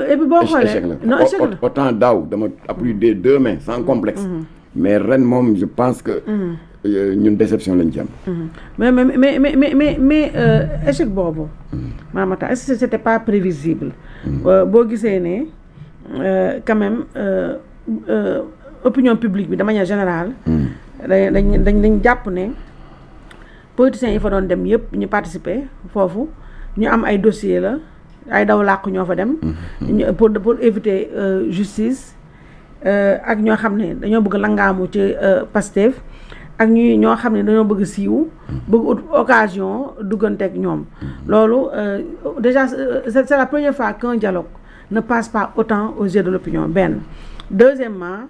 et puis boo xoolee non échec la autant daaw dama appuyer des 2 mains sans complexe. mais ren moom je pense que. ñun déception lañ ci am. mais échec boobu. Mamata est-ce que c'était pas prévisible. boo gisee ne quand même opinion publique bi de manière générale. dañ jàpp ne politiciens yi fa doon dem yëpp ñu participer foofu ñu am ay dossiers la ay daw làqu ñoo fa dem. pour éviter justice ak ñoo xam ne dañoo bëgg langaamu ci Pastef. ak ñoo xam ne dañoo bëgg siiw bëgg occasion dugganteeg ñoom loolu déjà c'est la première fois qu'un dialogue ne passe pas autant aux yeux de l'opinion benn deuxièmement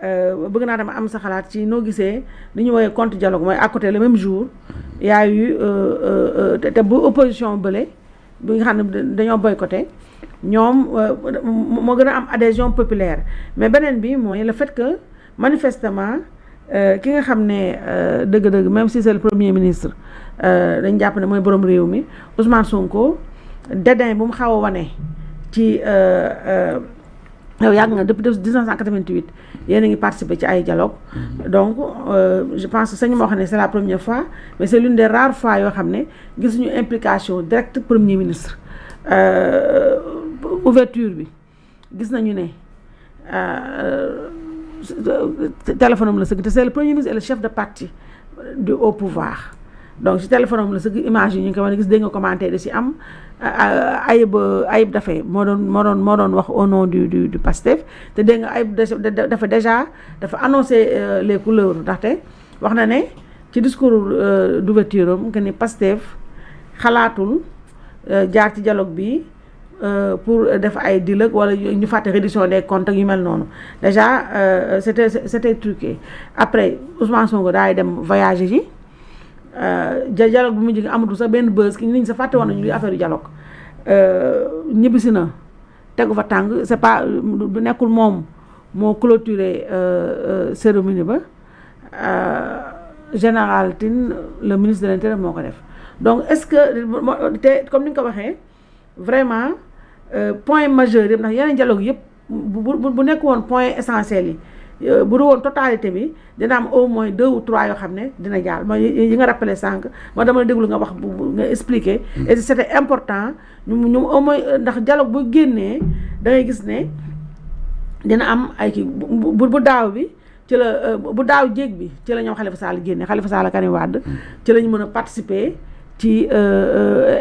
bëgg naa dama am sa xalaat ci noo gisee li ñu woowee contre dialogue mooy à côté le même jour y a eu te bu opposition bële bi nga xam ne dañoo boycotté ñoom moo gën a am adhésion populaire mais beneen bi mooy le fait que manifestement ki nga xam ne dëgg-dëgg même si c'est le premier ministre dañ jàpp ne mooy borom réew mi Ousmane Sonko dédain bu mu xaw a wane ci yow yàgg nga depuis 1988 yéen a ngi participer ci ay dialogue donc je pense que sañu moo xam ne c'est la première fois mais c'est l'une des rares fois yoo xam ne gisuñu implication directe premier ministre ouverture bi gis nañu ne téléphone am la sëgg te c'est le premier ministre et le chef de parti du haut pouvoir donc ci téléphone am la sëgg image yi ñu ngi ko war a gis dégg nga commentaire da ci am Ayib Daffé moo doon wax au nom du Pastef te dégg nga Ayib dafa déjà dafa annoncé les couleurs ndaxte wax na ne ci discours d'ouverture am que ni Pastef xalaatul jaar ci dialogue bi pour def ay dialogue wala ñu fàtte reddition des comptes yu mel noonu déjà c'était truqué après Ousmane Sonko daay dem voyager ji dialogue bu mu jógee amatul sax benn buzz ki nit ñi sa fàtte woon nañu luy affaire yu dialogue ñibbisi na tegu fa tàng c'est pas du nekkul moom moo clôturé cérémonie ba général Tine le ministre de l'Intérieur moo ko def donc est-ce que te comme ni nga ko waxee vraiment point majeur yëpp ndax yeneen dialogue yëpp bu nekk woon point essentiel yi bu du woon totalité bi dina am au moins 2 ou 3 yoo xam ne dina jaar mooy yi nga rappelé sànq moo dama déglu nga wax nga expliquer et c'était important ñu au moins ndax dialogue bu génnee da ngay gis ne dina am ay kii bu daaw bi ci la bu daaw jéeg bi ci la ñoom Khalifa Sall génne Khalifa Sall Karim Wade ci la ñu mën a participer ci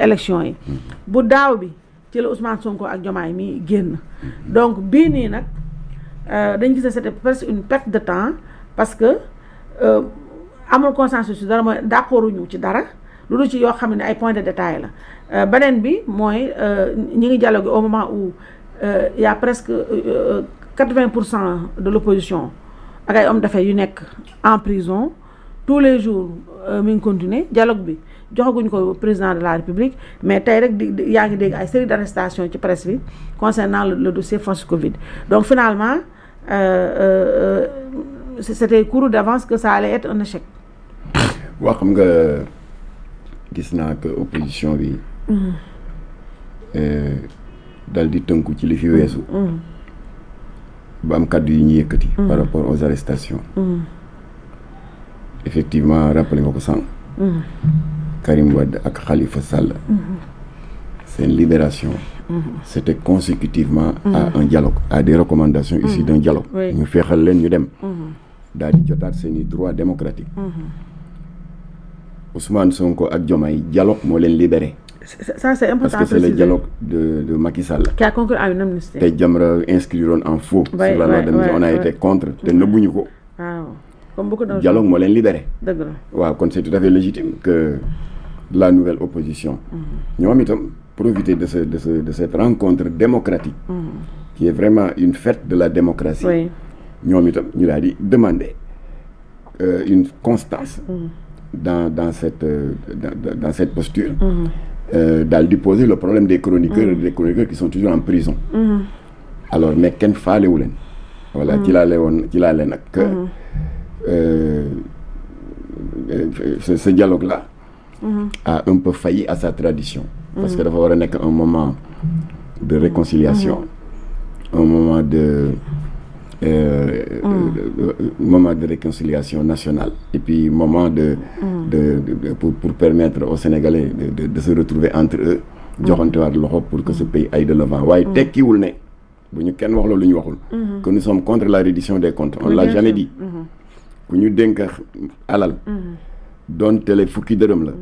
élection yi bu daaw bi ci la Ousmane Sonko ak Diomaye mi génn donc bii nii nag dañ gis ne c'était presque une perte de temps parce que amul consensus ci dara mooy d'accorduñu ci dara lu dul ci yoo xam ne ay points de détail la beneen bi mooy ñi ngi dialogue au moment où il y a presque 80% de l'opposition ak ay hommes d'affaires yu nekk en prison tous les jours mi ngi continuer dialogue bi joxaguñ ko président de la République mais tey rek yaa ngi dégg ay série d'arrestations ci presse bi concernant le dossier force Covid donc finalement c'était couru d'avance que ça allait être un échec. waa xam nga gis naa que opposition bi dal di tënku ci li fi weesu ba am kàddu yi ñu yëkkati par rapport aux arrestations effectivement rappelé nga ko sànq Karim Wade ak Khalifa Sall seen libération c'était consécutivement à un dialogue à des recommandations issues d'un dialogue ñu feexal leen ñu dem daal di jotaat seeni droits démocratiques Ousmane Sonko ak Diomaye dialogue moo leen libéré ça c'est important parce que c'est le dialogue de Macky Sall qui a conclu à une amnistie te Jamra inscriroon en faux sur la loi d'amnistie on a été contre te nëbbuñu ko comme beaucoup de dialogue moo leen libéré dëgg la waaw kon c'est tout à fait légitime que la nouvelle opposition ñoom itam profiter de cette rencontre démocratique qui est vraiment une fête de la démocratie ñoom itam ñu daal di demander une constance dans cette posture daal di poser le problème des chroniqueurs qui sont toujours en prison alors mais kenn faalewu leen voilà ci laa leen nag que ce dialogue là a un peu failli à sa tradition parce que dafa war a nekk un moment de réconciliation un moment moment de réconciliation nationale et puis moment pour permettre aux Sénégalais de se retrouver entre eux joxantewaat loxo pour que ce pays aille de l'avant waaye tekkiwul ne bu ñu kenn wax loolu lu ñu waxul que nous sommes contre la reddition des comptes on l'a jamais dit ku ñu dénk alal doonte le fukki dërëm la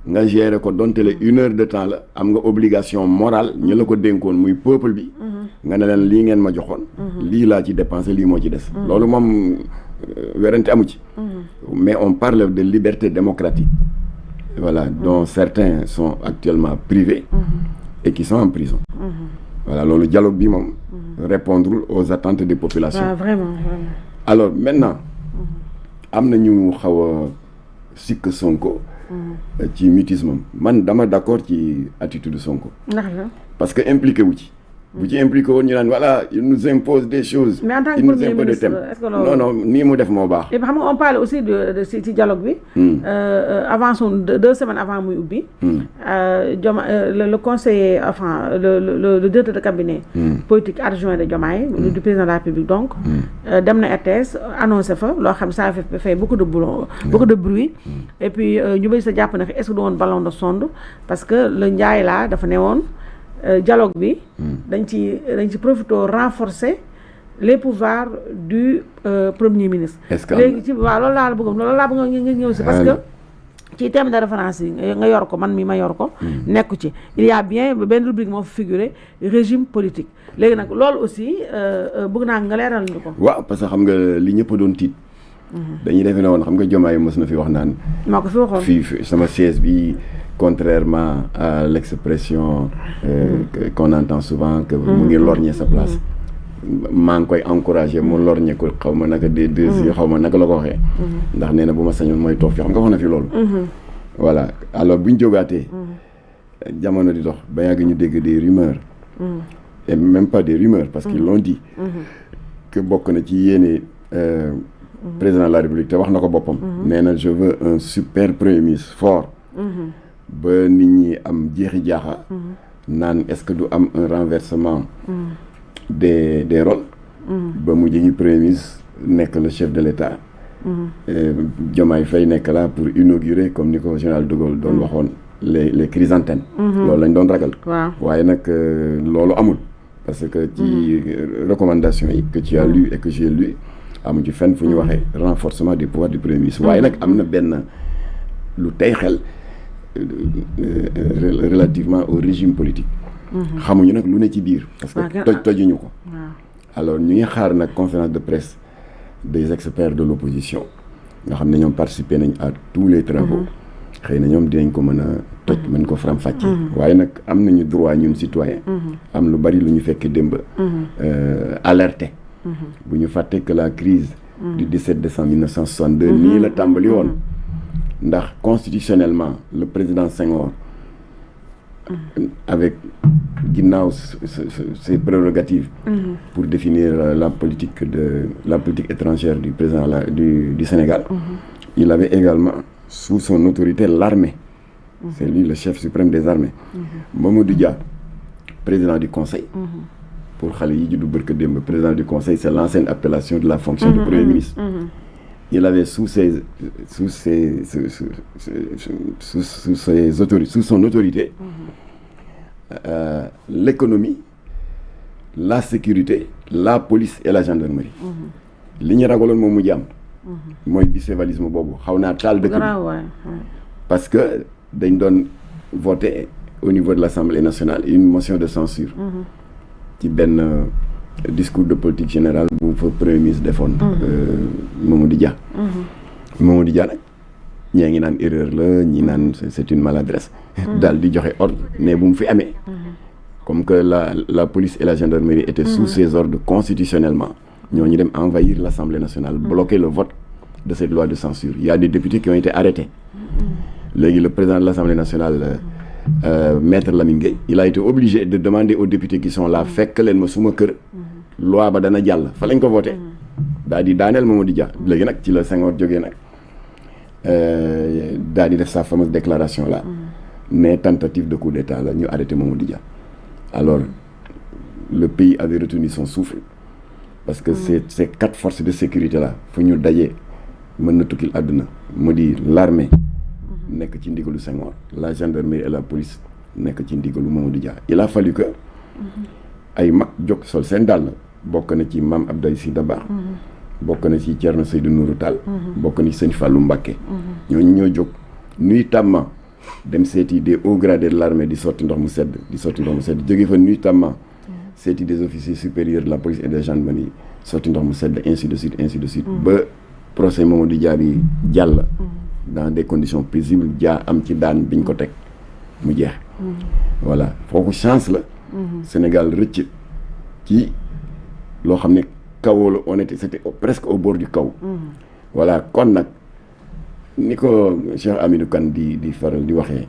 nga gérer ko doonte le 1 heure de temps la am nga obligation morale ñu la ko dénkoon muy peuple bi nga ne leen lii ngeen ma joxoon lii laa ci dépensé lii moo ci des loolu moom werante amu ci mais on parle de liberté démocratique voilà dont certains sont actuellement privés et qui sont en prison voilà loolu dialogue bi moom répondre aux attentes des populations vraiment alors maintenant am na ñu xaw a sikk Sonko ci mutisme man dama d'accord ci attitude Sonko parce que impliqué wu ci bu ci impliqué woon ñu naan voilà il nous impose des choses mais en tant que il nous premier impose des ministre thèmes non nii mu def moo baax et xam nga on parle aussi de ci dialogue bi avant son 2 semaines avant muy ubbi le conseiller enfin le directeur de cabinet politique adjoint de Diomaye du président de la République donc dem na RTS annoncé fa loo xam ça fait beaucoup de bruit et puis ñu bëri sa jàpp na fi est-ce que du woon ballon de sonde parce que le Ndiaye laa dafa ne woon dialogue bi dañ ci profité renforcer les pouvoirs du premier ministre léegi ci waaw loolu laa bëgg nga ñëw si parce que ci thème de référence yi nga yor ko man mi ma yor ko nekku ci il y a bien benn rubrique moo fi figuré régime politique léegi nag loolu aussi bëgg naa nga leeral ñu ko waaw parce que xam nga li ñëpp doon tiit dañuy defe ne woon xam nga Diomaye mos na fi wax naan maa ko fi waxoon fii sama siège bi contrairement à l'expression qu'on entend souvent que mu ngi lorgner sa place maa ngi koy encourager mu lorgner ko xaw ma naka xaw ma naka la ko waxee ndax nee na bu ma sañoon mooy toog fi xam nga wax na fi loolu voilà alors buñ jógaatee jamono di dox ba yàgg ñu dégg des rumeurs et même pas des rumeurs parce qu'ils l'ont dit que bokk na ci yéene président de la République te wax na ko boppam nee na je veux un super premier ministre fort ba nit ñi am jeexi jaaxa naan est-ce que du am un renversement des rôles ba mu jëgi premier ministre nekk le chef de l'État Diomaye Faye nekk là pour inaugurer comme ni ko général de Gaulle doon waxoon les chrysanthèmes loolu lañ doon ragal waaye nag loolu amul parce que ci recommandation yi que tu as lu et que j'ai lu amu ci fenn fu ñu waxee renforcement des pouvoirs du premier ministre waaye nag am na benn lu tey xel relativement au régime politique xamuñu nag lu ne ci biir parce que tojuñu ko alors ñu ngi xaar nag conférence de presse des experts de l'opposition nga xam ne ñoom participer nañ à tous les travaux xëy na ñoom dinañ ko mën a toj mën ko faram-fàcce waaye nag am nañu droit ñun citoyen am lu bari lu ñu fekk démb alerté bu ñu fàtte que la crise du 17 décembre 1962 nii la tàmbali woon ndax constitutionnellement le président Senghor avec ginnaaw ses prérogatives pour définir la politique étrangère du président du Sénégal il avait également sous son autorité l'armée c'est lui le chef suprême des armées Mamadou Dia président du conseil pour xale yi juddu bërka démb président du conseil c'est l'ancienne appellation de la fonction de premier ministre il avait sous son autorité l'économie la sécurité la police et la gendarmerie li ñu ragaloon moom mu jàmm mooy bicéphalisme boobu xaw naa taal dëkk bi parce que dañ doon voter au niveau de l'Assemblée nationale une motion de censure ci benn discours de politique générale bu fa premier ministre defoon Mamadou Dia Mamadou Dia nag ñii ngi naan erreur la ñi naan c'est une maladresse daal di joxe ordre mais bu mu fi amee comme que la police et la gendarmerie étaient sous ses ordres constitutionnellement ñooñu dem envahir l'Assemblée nationale bloquer le vote de cette loi de censure il y a des députés qui ont été arrêtés léegi le président de l'Assemblée nationale Maître Lamine Gueye il a été obligé de demander aux députés qui sont là fekk leen ma suma kër loi ba dana jàll fa lañ ko voté daal di daaneel Mamadou Dia léegi nag ci la Senghor jógee nag daal di def sa fameuse déclaration là mais tentative de coup d'état la ñu arrêté Mamadou Dia alors le pays avait retenu son souffle parce que ces 4 forces de sécurité là fu ñu dajee mën na tukkil àdduna mu di l'armée nekk ci ndigalu Senghor, la gendarmerie et la police nekk ci ndigalu Mamadou Dia. Il a fallu que ay mag jóg sol seen dàll bokk na ci Mame Abdoulaye Sy Dabakh bokk na ci Thierno Seydou Nourou Tall bokk na ci Sëñ Fallou Mbacké ñooñu ñoo jóg nuy tàmma dem seeti des hauts gradés de l'armée di sotti ndox mu sedd jóge fa nuy tàmma seeti des officiers supérieurs de la police et de la gendarmerie sotti ndox mu sedd ainsi de suite ba procès Mamadou Dia bi jàll dans des conditions paisibles Dia am ci daan biñ ko teg mu jeex voilà foofu chance la Sénégal rëcc ci loo xam ne kawoo la on était c'était presque au bord du kaw voilà kon nag ni ko Cheikh Hamidou Kane di faral di waxee